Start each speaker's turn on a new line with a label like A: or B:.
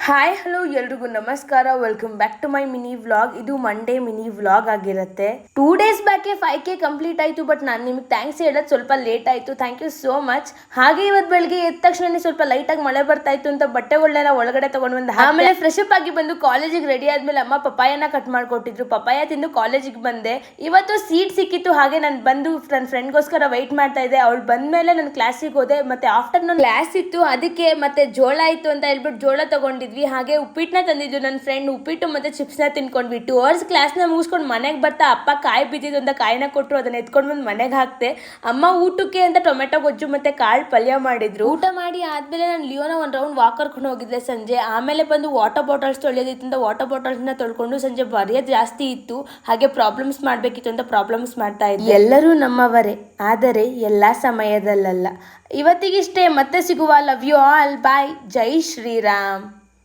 A: Hi hello ಎಲ್ರಿಗೂ ನಮಸ್ಕಾರ. Welcome back to my mini vlog. ಇದು ಮಂಡೇ ಮಿನಿ ವ್ಲಾಗ್ ಆಗಿರುತ್ತೆ. 2 days ಬ್ಯಾಕೆ 5K ಕಂಪ್ಲೀಟ್ ಆಯಿತು. ಬಟ್ ನಾನು ನಿಮಗೆ ಥ್ಯಾಂಕ್ಸ್ ಹೇಳೋದು ಸ್ವಲ್ಪ ಲೇಟ್ ಆಯಿತು. Thank you so much. ಹಾಗೆ ಇವತ್ತು ಬೆಳಗ್ಗೆ ಎದ್ದ ತಕ್ಷಣ ಸ್ವಲ್ಪ ಲೈಟಾಗಿ ಮಳೆ ಬರ್ತಾ ಇತ್ತು ಅಂತ ಬಟ್ಟೆಗಳನ್ನೆಲ್ಲ ಒಳಗಡೆ ತಗೊಂಡು ಬಂದು ಆಮೇಲೆ ಫ್ರೆಶ್ ಅಪ್ ಆಗಿ ಬಂದು ಕಾಲೇಜಿಗೆ ರೆಡಿ ಆದ್ಮೇಲೆ ಅಮ್ಮ ಪಪ್ಪಾಯನ ಕಟ್ ಮಾಡಿಕೊಟ್ಟಿದ್ರು. ಪಪ್ಪಾಯ ತಿಂದು ಕಾಲೇಜಿಗೆ ಬಂದೆ. ಇವತ್ತು ಸೀಟ್ ಸಿಕ್ಕಿತ್ತು. ಹಾಗೆ ನಾನು ಬಂದು ನನ್ನ ಫ್ರೆಂಡ್ಗೋಸ್ಕರ ವೆಯ್ಟ್ ಮಾಡ್ತಾ ಇದ್ದೆ. ಅವಳು ಬಂದಮೇಲೆ ನಾನು ಕ್ಲಾಸಿಗೆ ಹೋದೆ. ಮತ್ತೆ ಆಫ್ಟರ್ನೂನ್ ಕ್ಲಾಸ್ ಇತ್ತು, ಅದಕ್ಕೆ ಮತ್ತೆ ಜೋಳ ಇತ್ತು ಅಂತ ಹೇಳ್ಬಿಟ್ಟು ಜೋಳ ತಗೊಂಡಿದ್ವಿ. ಹಾಗೆ ಉಪ್ಪಿಟ್ಟನ್ನ ತಂದಿದ್ದು ನನ್ನ ಫ್ರೆಂಡ್. ಉಪ್ಪಿಟ್ಟು ಮತ್ತೆ ಚಿಪ್ಸ್ನ ತಿನ್ಕೊಂಡ್ವಿ. 2 hours ಕ್ಲಾಸ್ನ ಮುಗಿಸ್ಕೊಂಡು ಮನೆಗೆ ಬರ್ತಾ ಅಪ್ಪ ಕಾಯಿ ಬಿದ್ದಿದ್ದು ಅಂತ ಕಾಯಿನ ಕೊಟ್ಟರು. ಅದನ್ನ ಎತ್ಕೊಂಡು ಬಂದು ಮನೆಗೆ ಹಾಕ್ತೆ. ಅಮ್ಮ ಊಟಕ್ಕೆ ಅಂತ ಟೊಮೆಟೊ ಗೊಜ್ಜು ಮತ್ತೆ ಕಾಳು ಪಲ್ಯ ಮಾಡಿದ್ರು. ಊಟ ಮಾಡಿ ಆದ್ಮೇಲೆ ನಾನು ಲಿಯೋನ ಒಂದು ರೌಂಡ್ ವಾಕ್ ಕರ್ಕೊಂಡು ಹೋಗಿದ್ದೆ ಸಂಜೆ. ಆಮೇಲೆ ಬಂದು ವಾಟರ್ ಬಾಟಲ್ಸ್ ತೊಳೆಯೋದಿತ್ತು ಅಂತ ವಾಟರ್ ಬಾಟಲ್ಸ್ನ ತೊಳ್ಕೊಂಡು ಸಂಜೆ ಬರೆಯೋದು ಜಾಸ್ತಿ ಇತ್ತು. ಹಾಗೆ ಪ್ರಾಬ್ಲಮ್ಸ್ ಮಾಡಬೇಕಿತ್ತು ಅಂತ ಪ್ರಾಬ್ಲಮ್ಸ್ ಮಾಡ್ತಾ ಇದ್ದೆ. ಎಲ್ಲರೂ ನಮ್ಮವರೇ, ಆದರೆ ಎಲ್ಲ ಸಮಯದಲ್ಲ. ಇವತ್ತಿಗಿಷ್ಟೇ. ಮತ್ತೆ ಸಿಗುವ. Love you all. ಬಾಯ್. ಜೈ ಶ್ರೀರಾಮ್.